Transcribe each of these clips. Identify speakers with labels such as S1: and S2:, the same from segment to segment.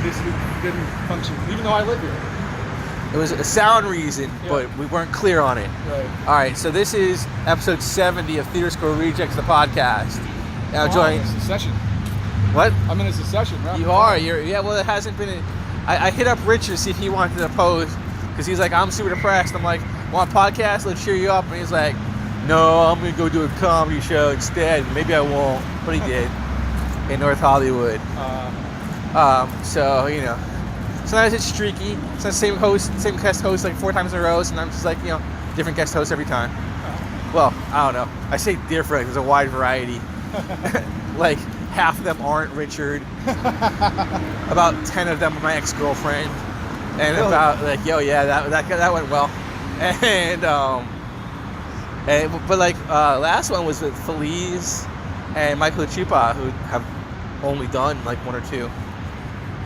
S1: this didn't function, even though I live here.
S2: It was a sound reason, but we weren't clear on it.
S1: Right.
S2: All right, so this is episode 70 of Theater School Rejects, the podcast. Now
S1: I'm in a secession.
S2: What?
S1: I'm in a secession, right?
S2: You are. Well, it hasn't been. I hit up Richard to see if he wanted to post, because he's like, I'm super depressed. I'm like, want a podcast? Let's cheer you up. And he's like, no, I'm going to go do a comedy show instead. Maybe I won't. But he did in North Hollywood. So, sometimes it's streaky. Sometimes same guest host like 4 times in a row. And I'm just like, different guest hosts every time. Well, I don't know. I say different. There's a wide variety. Like, half of them aren't Richard. About 10 of them are my ex-girlfriend. And really? About like, that went well. But last one was with Feliz and Michael Chupa, who have only done like 1 or 2.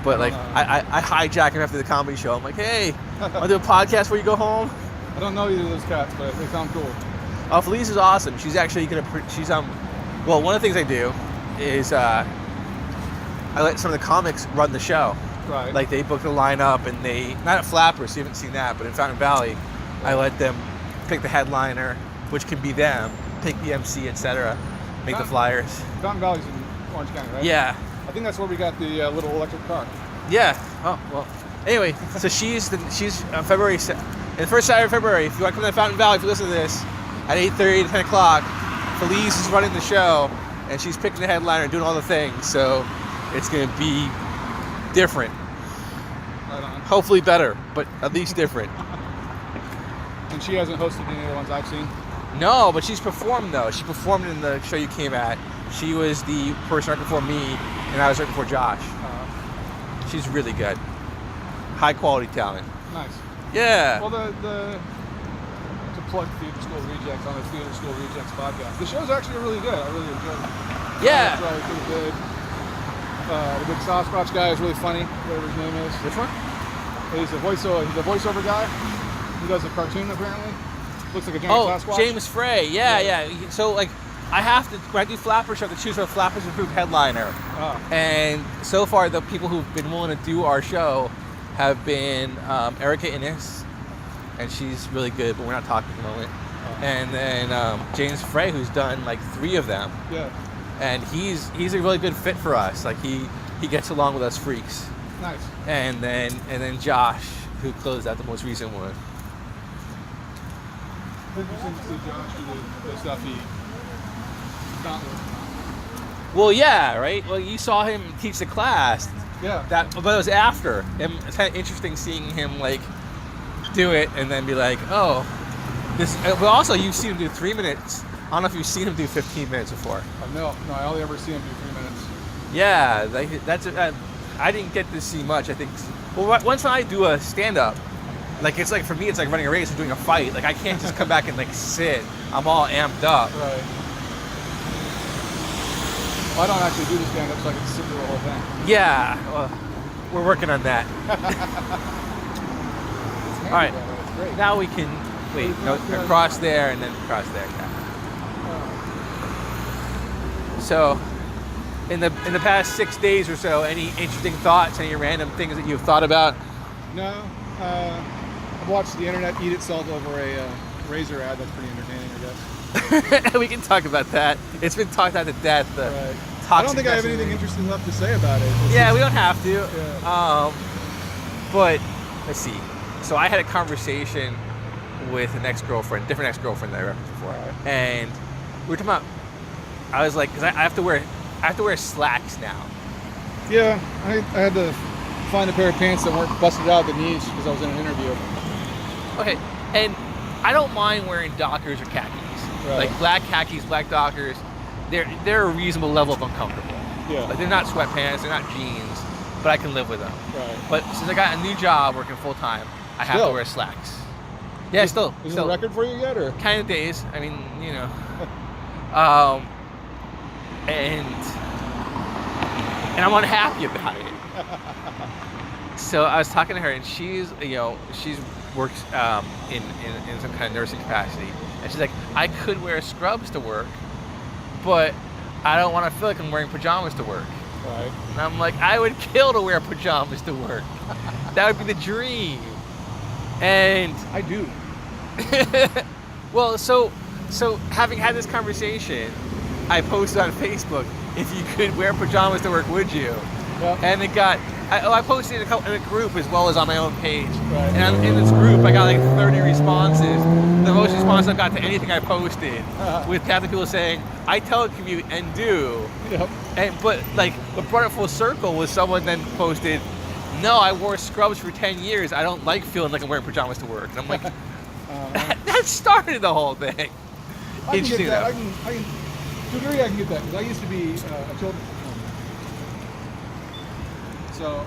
S2: But like I hijack him after the comedy show. I'm like, hey, want to do a podcast before you go home?
S1: I don't know either of those cats, but they sound cool.
S2: Feliz is awesome. She's actually well, one of the things I do is I let some of the comics run the show.
S1: Right.
S2: Like they book the lineup, and they not at Flappers, so you haven't seen that, but in Fountain Valley, I let them pick the headliner, which can be them, pick the MC, etc., make the flyers.
S1: Fountain Valley's in Orange County, right?
S2: Yeah.
S1: I think that's where we got the little electric car.
S2: Yeah. Oh well. Anyway, so she's February, in the first Saturday of February. If you want to come to Fountain Valley, if you listen to this, at 8:30 to 10 o'clock, Feliz is running the show, and she's picking the headliner and doing all the things. So it's going to be different.
S1: Right on.
S2: Hopefully better, but at least different.
S1: And she hasn't hosted any of the ones I've seen?
S2: No, but she's performed, though. She performed in the show you came at. She was the person right before me, and I was right before Josh. She's really good. High quality talent.
S1: Nice.
S2: Yeah.
S1: Well, to plug Theater School Rejects on the Theater School Rejects podcast. The show's actually really good. I really enjoyed it.
S2: Yeah.
S1: It's really pretty good. The big Sasquatch guy is really funny, whatever his name is.
S2: Which one?
S1: He's a voiceover guy. He does a cartoon apparently. Looks like a giant Sasquatch.
S2: James Frey. Yeah. So like, I have to, when I do Flappers, I have to choose a Flappers approved headliner. And so far, the people who've been willing to do our show have been Erica Innes, and she's really good, but we're not talking at the moment. And then James Frey, who's done like 3 of them.
S1: Yeah.
S2: And he's a really good fit for us. Like he gets along with us freaks.
S1: Nice.
S2: And then Josh, who closed out the most recent one.
S1: Interesting to see Josh do the stuff he not with.
S2: Well, yeah, right. Well, you saw him teach the class.
S1: Yeah.
S2: But it was after. And it's kind of interesting seeing him like do it and then be like, oh, this. But also, you've seen him do 3 minutes. I don't know if you've seen him do 15 minutes before.
S1: No, I only ever see him do 3 minutes.
S2: Yeah, that's. I didn't get to see much. I think. Well, once I do a stand-up, like it's like for me, it's like running a race or doing a fight. Like I can't just come back and like sit. I'm all amped up.
S1: Right. Well, I don't actually do the stand-up, so I can sit through the whole thing.
S2: Yeah, well, we're working on that. All right, now we can across there and then across there. Yeah. So, in the past 6 days or so, any interesting thoughts, any random things that you've thought about?
S1: No, I've watched the internet eat itself over a Razor ad. That's pretty entertaining, I guess.
S2: We can talk about that. It's been talked about to death.
S1: Right. I don't think I have anything interesting left to say about it.
S2: We don't have to.
S1: Yeah.
S2: But let's see. So I had a conversation with an ex-girlfriend, different ex-girlfriend that I referenced before, and we were talking about. I was like, because I have to wear slacks now.
S1: Yeah, I had to find a pair of pants that weren't busted out at the knees because I was in an interview.
S2: Okay, and I don't mind wearing Dockers or khakis. Right. Like black khakis, black Dockers, they're a reasonable level of uncomfortable.
S1: Yeah.
S2: Like they're not sweatpants, they're not jeans, but I can live with them.
S1: Right.
S2: But since I got a new job working full time, I have to wear slacks. Yeah, still.
S1: Is it a record for you yet, or?
S2: Kind of days. I mean, and I'm unhappy about it. So I was talking to her, and she's works in some kind of nursing capacity, and she's like, I could wear scrubs to work, but I don't want to feel like I'm wearing pajamas to work.
S1: Right.
S2: And I'm like, I would kill to wear pajamas to work. That would be the dream. And
S1: I do.
S2: well, so having had this conversation, I posted on Facebook, if you could wear pajamas to work, would you?
S1: Yeah.
S2: And it got, I posted it in a group as well as on my own page.
S1: Right.
S2: And in this group, I got like 30 responses. The most responses I've got to anything I posted, with half the people saying, I telecommute and do.
S1: Yep.
S2: But like, what brought it full circle was someone then posted, no, I wore scrubs for 10 years. I don't like feeling like I'm wearing pajamas to work. And I'm like, that started the whole thing.
S1: I can get that. I can, to a degree, I can get that because I used to be a children's performer. So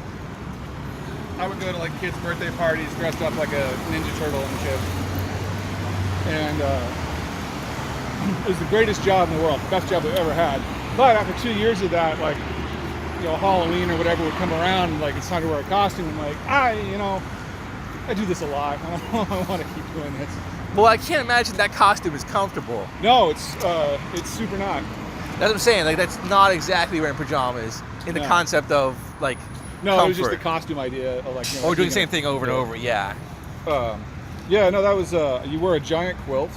S1: I would go to like kids' birthday parties dressed up like a Ninja Turtle and shit. And it was the greatest job in the world, best job I've ever had. But after 2 years of that, like, you know, Halloween or whatever would come around, and like it's time to wear a costume. I'm like, I do this a lot. I want to keep doing this.
S2: Well, I can't imagine that costume is comfortable.
S1: No, it's super not.
S2: That's what I'm saying. Like, that's not exactly wearing pajamas in the concept of like comfort.
S1: It was just the costume idea of like,
S2: or doing the same thing over and over. Yeah.
S1: No, that was you wear a giant quilt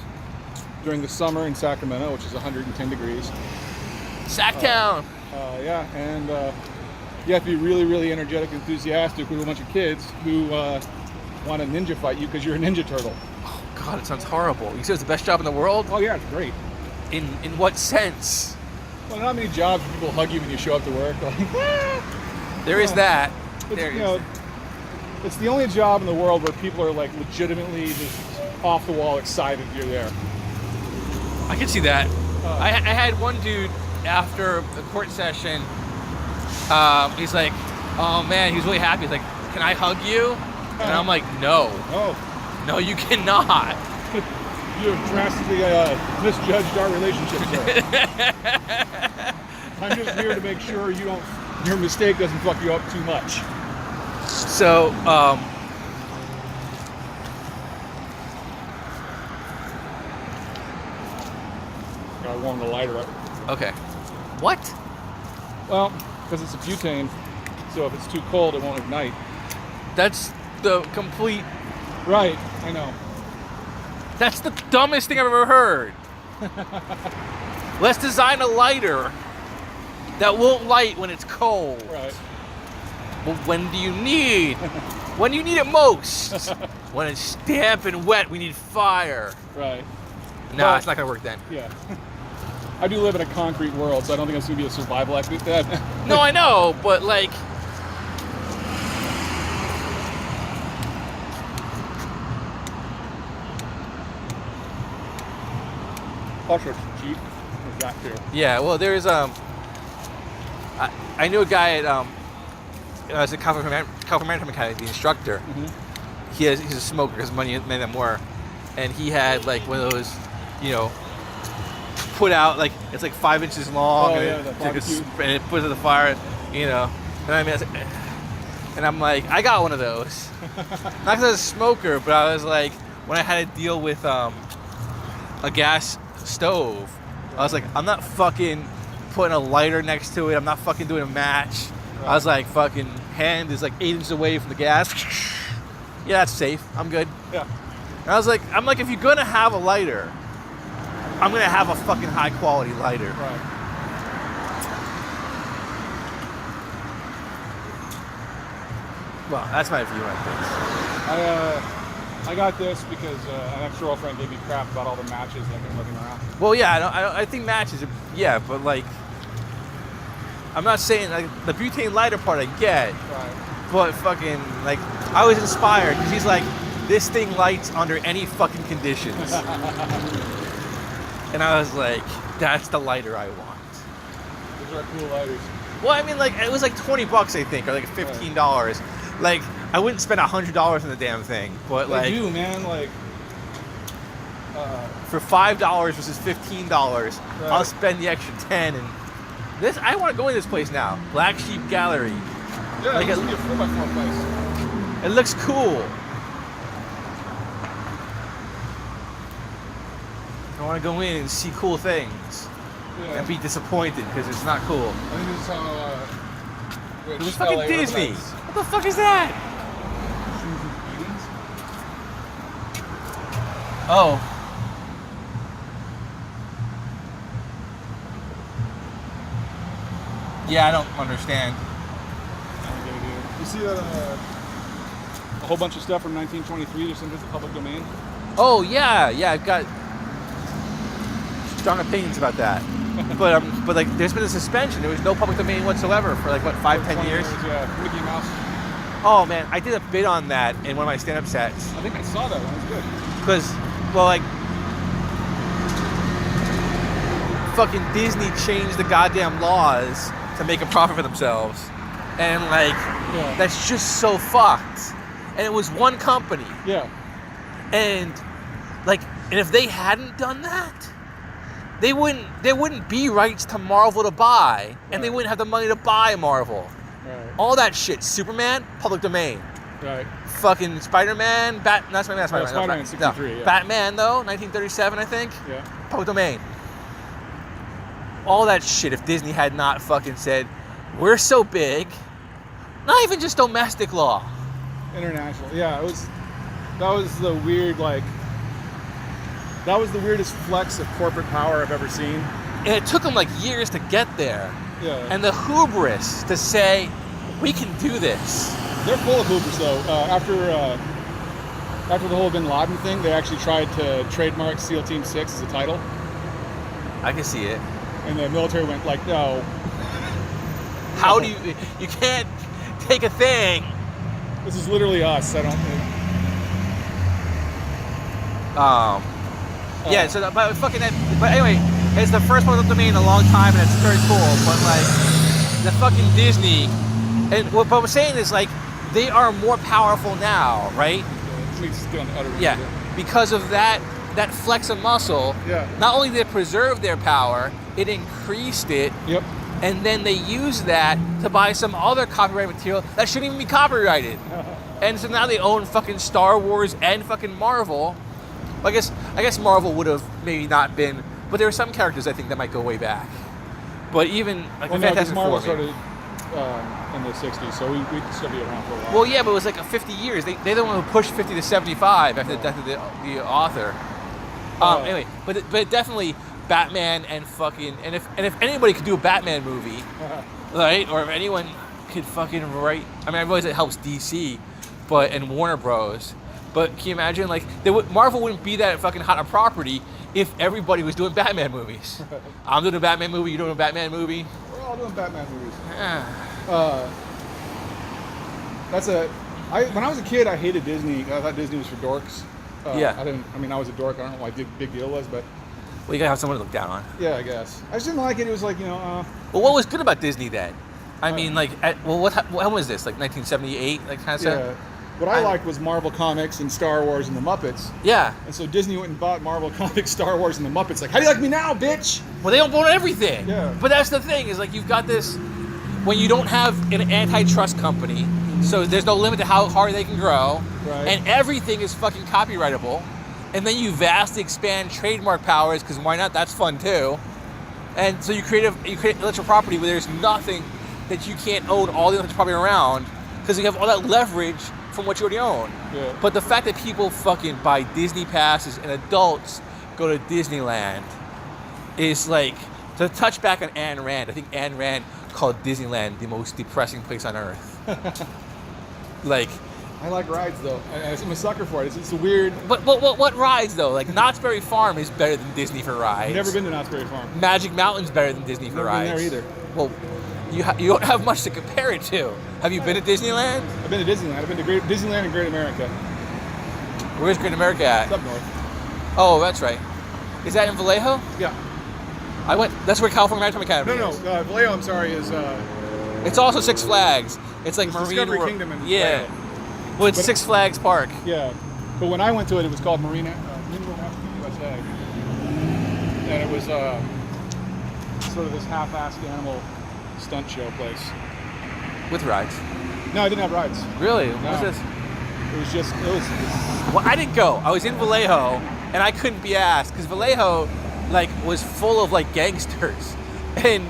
S1: during the summer in Sacramento, which is 110 degrees.
S2: Sacktown.
S1: And you have to be really, really energetic, enthusiastic with a bunch of kids who want to ninja fight you because you're a Ninja Turtle.
S2: Oh God, it sounds horrible. You said it's the best job in the world?
S1: Oh yeah, it's great.
S2: In what sense?
S1: Well, not many jobs where people hug you when you show up to work. Like,
S2: there is that.
S1: It's the only job in the world where people are like legitimately just off the wall excited you're there.
S2: I can see that. I had one dude after a court session. He's like, "Oh man," he's really happy. He's like, "Can I hug you?" And I'm like, "No, no, you cannot."
S1: You have drastically misjudged our relationship, sir. I'm just here to make sure your mistake doesn't fuck you up too much.
S2: So,
S1: gotta warm the lighter up.
S2: Okay. What?
S1: Well, because it's a butane, so if it's too cold, it won't ignite.
S2: That's the complete...
S1: Right, I know.
S2: That's the dumbest thing I've ever heard. Let's design a lighter that won't light when it's cold.
S1: Right.
S2: Well, when do you need? When do you need it most? When it's damp and wet, we need fire.
S1: Right.
S2: Nah, it's not gonna work then.
S1: Yeah. I do live in a concrete world, so I don't think it's gonna be a survival activity.
S2: No, I know, but like...
S1: Also, it's cheap. There's that too.
S2: Yeah, well, there's I knew a guy at as a California Maritime Academy, the instructor. Mm-hmm. He's a smoker because money made them more, and he had like one of those, put out like it's like 5 inches long, and it puts it in the fire, And I mean, and I'm like, I got one of those, not because I was a smoker, but I was like, when I had to deal with a gas stove, I was like, I'm not fucking putting a lighter next to it. I'm not fucking doing a match. Right. I was like, fucking hand is like 8 inches away from the gas. Yeah, that's safe. I'm good.
S1: Yeah.
S2: And I was like, if you're gonna have a lighter, I'm gonna have a fucking high quality lighter.
S1: Right.
S2: Well, that's my view on things.
S1: I got this because an ex-girlfriend gave me crap about all the matches that I've been looking around.
S2: Well, yeah, I think matches, but like, I'm not saying like the butane lighter part I get,
S1: right.
S2: But fucking like, I was inspired because he's like, this thing lights under any fucking conditions, and I was like, that's the lighter I want.
S1: Those are cool lighters.
S2: Well, I mean, like it was like $20, I think, or like $15. Right. Like, I wouldn't spend $100 on the damn thing, but
S1: they do, man. Like,
S2: for $5 versus $15, right. I'll spend the extra 10. And this, I want to go in this place now. Black Sheep Gallery.
S1: Yeah, like it's gonna be a 4x4 place.
S2: It looks cool. I want to go in and see cool things, and be disappointed because it's not cool.
S1: I think this is how which
S2: It was fucking
S1: LA
S2: Disney.
S1: represents.
S2: What the fuck is that? Oh. Yeah, I don't understand.
S1: You see that a whole bunch of stuff from 1923 just into the public domain?
S2: Oh yeah, I've got strong opinions about that. but like, there's been a suspension. There was no public domain whatsoever for like what 5-10 years.
S1: Yeah, Mickey Mouse.
S2: Oh man, I did a bit on that in one of my stand-up sets.
S1: I think I saw that one. It was good.
S2: Because, well, like, fucking Disney changed the goddamn laws to make a profit for themselves. And, like, that's just so fucked. And it was one company.
S1: Yeah.
S2: And, like, and if they hadn't done that, there wouldn't be rights to Marvel to buy. And they wouldn't have the money to buy Marvel.
S1: Right.
S2: All that shit. Superman, public domain.
S1: Right.
S2: Fucking Spider-Man, not Spider-Man,
S1: Spider-Man 63, yeah.
S2: Batman, though, 1937, I think.
S1: Yeah.
S2: Public domain. All that shit, if Disney had not fucking said, we're so big, not even just domestic law.
S1: International. Yeah, that was the weird, like, that was the weirdest flex of corporate power I've ever seen.
S2: And it took them like years to get there.
S1: Yeah.
S2: And the hubris to say, we can do this.
S1: They're full of hubris, though. After the whole Bin Laden thing, they actually tried to trademark SEAL Team 6 as a title.
S2: I can see it.
S1: And the military went like, no.
S2: How do you can't take a thing.
S1: This is literally us. I don't think.
S2: Yeah, so but fucking but anyway, it's the first public domain in a long time, and it's very cool. But like the fucking Disney, and what I'm saying is like they are more powerful now, right? Yeah, because of that flex of muscle.
S1: Yeah.
S2: Not only did it preserve their power, it increased it.
S1: Yep.
S2: And then they use that to buy some other copyrighted material that shouldn't even be copyrighted. And so now they own fucking Star Wars and fucking Marvel. I guess Marvel would have maybe not been, but there are some characters I think that might go way back. But even like the Fantastic
S1: Marvel
S2: Four.
S1: started in the 60s, so we could still be around for a while.
S2: Well, yeah, but it was like a 50 years. They're the one who pushed 50 to 75 after the death of the author. Anyway, but definitely Batman and fucking and if anybody could do a Batman movie, right? Or if anyone could fucking write, I mean, I realize it helps DC, and Warner Bros. But can you imagine like Marvel wouldn't be that fucking hot a property if everybody was doing Batman movies. I'm doing a Batman movie. You're doing a Batman movie.
S1: We're all doing Batman movies.
S2: Yeah.
S1: When I was a kid, I hated Disney. I thought Disney was for dorks.
S2: Yeah.
S1: I was a dork. I don't know what my big deal was, but.
S2: Well, you gotta have someone to look down on.
S1: Yeah, I guess. I just didn't like it. It was like,
S2: Well, what was good about Disney then? I mean, like, when was this? Like 1978, like kind of stuff.
S1: Yeah. What I liked was Marvel Comics and Star Wars and the Muppets.
S2: Yeah.
S1: And so Disney went and bought Marvel Comics, Star Wars, and the Muppets. Like, how do you like me now, bitch?
S2: Well, they don't own everything.
S1: Yeah.
S2: But that's the thing, is like you've got this, when you don't have an antitrust company, so there's no limit to how hard they can grow,
S1: right.
S2: And everything is fucking copyrightable, and then you vastly expand trademark powers, because why not? That's fun too. And so you create intellectual property where there's nothing that you can't own all the intellectual property around, because you have all that leverage from what you already own.
S1: Yeah.
S2: But the fact that people fucking buy Disney passes and adults go to Disneyland is like, to touch back on Ayn Rand, I think Ayn Rand called Disneyland the most depressing place on earth. Like,
S1: I like rides though. I'm a sucker for it. It's a weird.
S2: But what rides though? Like Knott's Berry Farm is better than Disney for rides.
S1: I've never been to Knott's Berry Farm.
S2: Magic Mountain's better than Disney for
S1: Never
S2: rides.
S1: been there either.
S2: Well, you don't have much to compare it to. Have you been to Disneyland?
S1: I've been to Disneyland. I've been to Disneyland in Great America.
S2: Where's Great America at?
S1: It's up north.
S2: Oh, that's right. Is that in Vallejo?
S1: Yeah.
S2: I went. That's where California Maritime Academy is.
S1: No. Vallejo, I'm sorry, is.
S2: It's also Six Flags. It's like
S1: It's
S2: Marine
S1: Discovery
S2: World.
S1: Kingdom in
S2: Yeah.
S1: Vallejo.
S2: Well, it's
S1: But-
S2: Six Flags Park.
S1: Yeah. But when I went to it, it was called Marine World USA. And it was sort of this half-assed animal stunt show place.
S2: With rides.
S1: No, I didn't have rides.
S2: Really?
S1: No.
S2: What's this?
S1: It was just.
S2: Well, I didn't go. I was in Vallejo, and I couldn't be asked because Vallejo, like, was full of like gangsters, and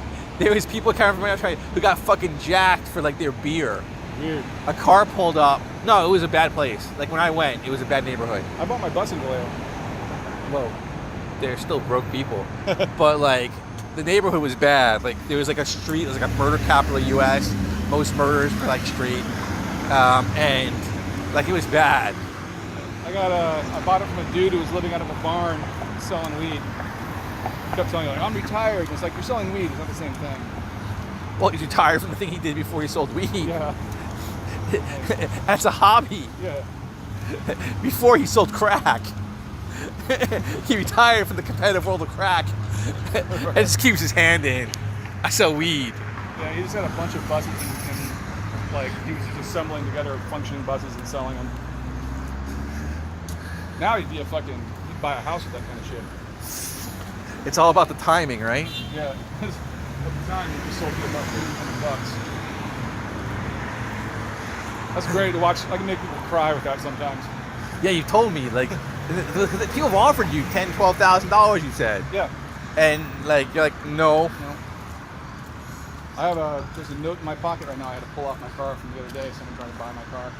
S2: there was people coming from outside who got fucking jacked for like their beer.
S1: Weird.
S2: A car pulled up. No, it was a bad place. Like when I went, it was a bad neighborhood.
S1: I bought my bus in Vallejo.
S2: Whoa. They're still broke people. But like the neighborhood was bad. Like there was like a street, it was like a murder capital of US. Most murders per like street. And like it was bad.
S1: I bought it from a dude who was living out of a barn selling weed. He kept telling me, like, I'm retired. It's like, you're selling weed. It's not the same thing.
S2: Well, he's retired from the thing he did before he sold weed.
S1: Yeah.
S2: That's a hobby.
S1: Yeah.
S2: Before he sold crack. He retired from the competitive world of crack and just keeps his hand in. I sell weed.
S1: Yeah, he just had a bunch of buses and like he was just assembling together functioning buses and selling them. Now he'd buy a house with that kind of shit.
S2: It's all about the timing, right?
S1: Yeah. At the time, he just sold for about $1,500. That's great to watch. I can make people cry with that sometimes.
S2: Yeah, you told me like the people have offered you $10,000, $12,000. You said.
S1: Yeah.
S2: And like you're like no.
S1: There's a note in my pocket right now. I had to pull off my car from the other day. Someone trying to buy my car.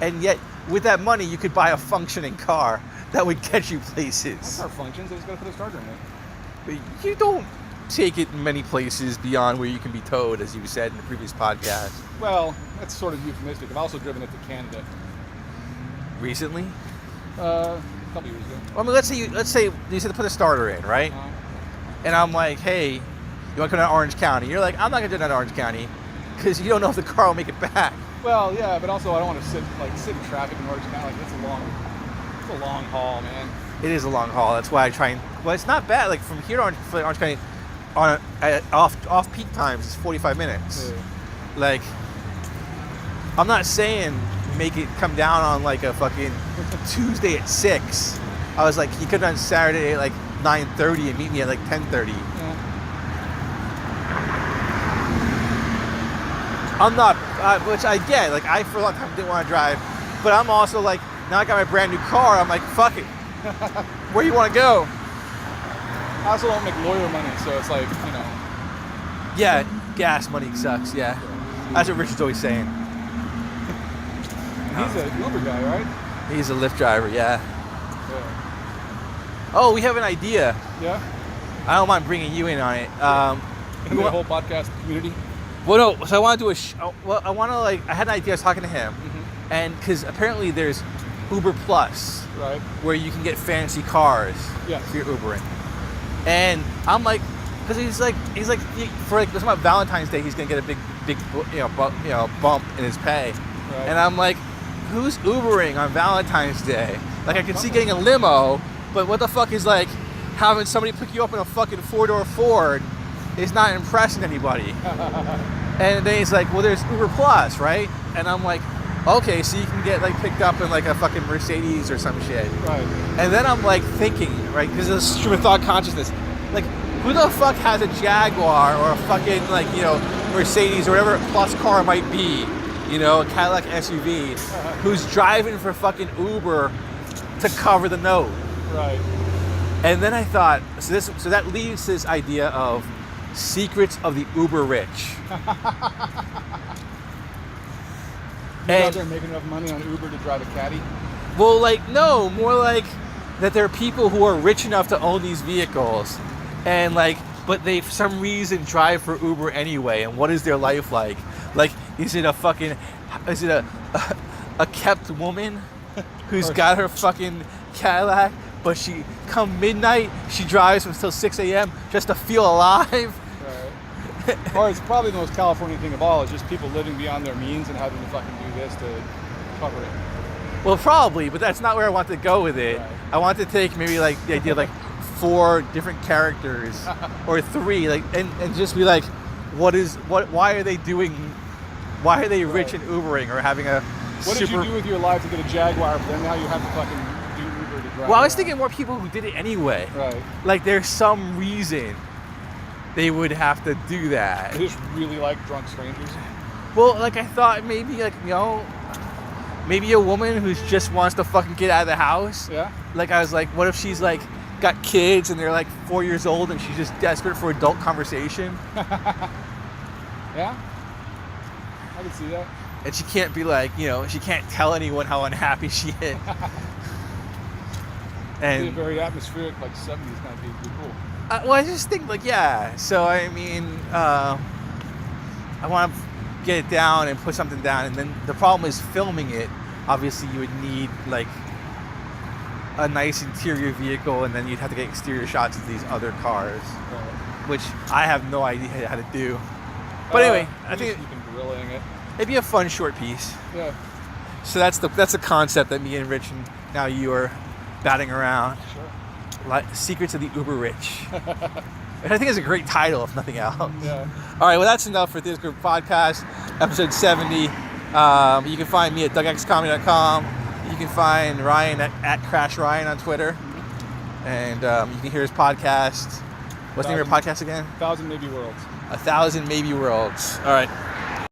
S2: And yet, with that money, you could buy a functioning car that would get you places.
S1: My car functions. I just gotta put a starter in it.
S2: But you don't take it many places beyond where you can be towed, as you said in the previous podcast.
S1: Well, that's sort of euphemistic. I've also driven it to Canada.
S2: Recently?
S1: A couple years ago.
S2: Well, I mean, let's say you said to put a starter in, right? And I'm like, hey, you want to come to Orange County? You're like, I'm not gonna do that in Orange County because you don't know if the car will make it back.
S1: Well, yeah, but also I don't want to sit in traffic in Orange County. Like it's a long haul, man.
S2: It is a long haul. That's why I try and. Well, it's not bad. Like from here to Orange County, off peak times, it's 45 minutes.
S1: Yeah.
S2: Like, I'm not saying make it come down on like a fucking Tuesday at 6. I was like, you could on Saturday at like 9:30 and meet me at like 10:30.
S1: Yeah.
S2: I'm not, which I get. Like I for a long time didn't want to drive, but I'm also like, now I got my brand new car. I'm like, fuck it. Where you want to go?
S1: I also don't make lawyer money, so it's like,
S2: Yeah, gas money sucks. Yeah, that's what Richard's always saying.
S1: He's an Uber guy, right?
S2: He's a Lyft driver. Yeah.
S1: Yeah.
S2: Oh, we have an idea.
S1: Yeah?
S2: I don't mind bringing you in on it.
S1: In the whole podcast community?
S2: Well, no. So I want to do I want to I had an idea. I was talking to him, and because apparently there's Uber Plus,
S1: right?
S2: Where you can get fancy cars if you're Ubering. And I'm like, because he's like for like about Valentine's Day, he's gonna get a big bump in his pay,
S1: right.
S2: And I'm like, who's Ubering on Valentine's Day? Like I could see getting a limo, but what the fuck is like having somebody pick you up in a fucking 4-door Ford is not impressing anybody. And then he's like, well, there's Uber Plus, right? And I'm like, okay, so you can get like picked up in like a fucking Mercedes or some shit.
S1: Right.
S2: And then I'm like thinking, right, because it's a stream of thought consciousness, like who the fuck has a Jaguar or a fucking Mercedes or whatever plus car might be, a Cadillac SUV, who's driving for fucking Uber to cover the note.
S1: Right.
S2: And then I thought, so that leads to this idea of secrets of the uber rich.
S1: You out there making enough money on Uber to drive a caddy?
S2: Well, no, more like that there are people who are rich enough to own these vehicles, and but they for some reason drive for Uber anyway. And what is their life like? Like, is it a kept woman who's got her fucking Cadillac, but she come midnight she drives until 6 a.m. just to feel alive?
S1: Right. Or it's probably the most California thing of all. It's just people living beyond their means and having to fucking do this to cover it.
S2: Well, probably, but that's not where I want to go with it.
S1: Right.
S2: I want to take maybe the idea of 4 different characters or 3, and just be like, why are they rich and Ubering or having a
S1: What did you do with your life to get a Jaguar, but then now you have to fucking do Uber to drive?
S2: Well, I was thinking more people who did it anyway.
S1: Right.
S2: There's some reason they would have to do that.
S1: They just really like drunk strangers.
S2: Well, I thought maybe maybe a woman who just wants to fucking get out of the house.
S1: Yeah.
S2: I was like, what if she's got kids and they're 4 years old and she's just desperate for adult conversation?
S1: Yeah, I can see that.
S2: And she can't be like, she can't tell anyone how unhappy she is.
S1: It'd be
S2: And
S1: very atmospheric, like 70s kind of be cool.
S2: well, I just think so I mean, I want to get it down and put something down, and then the problem is filming it. Obviously, you would need like a nice interior vehicle, and then you'd have to get exterior shots of these other cars, which I have no idea how to do. But anyway, I think
S1: you can gorillaing it.
S2: it'd be a fun short piece.
S1: Yeah,
S2: So that's the concept that me and Rich and now you are batting around.
S1: sure.
S2: Like Secrets of the Uber Rich. And I think it's a great title, if nothing else.
S1: Yeah.
S2: All right, well, that's enough for this group podcast, episode 70. You can find me at dougxcomedy.com. You can find Ryan at Crash Ryan on Twitter. And you can hear his podcast. What's the name of your podcast again?
S1: 1,000 Maybe Worlds.
S2: 1,000 Maybe Worlds. All right.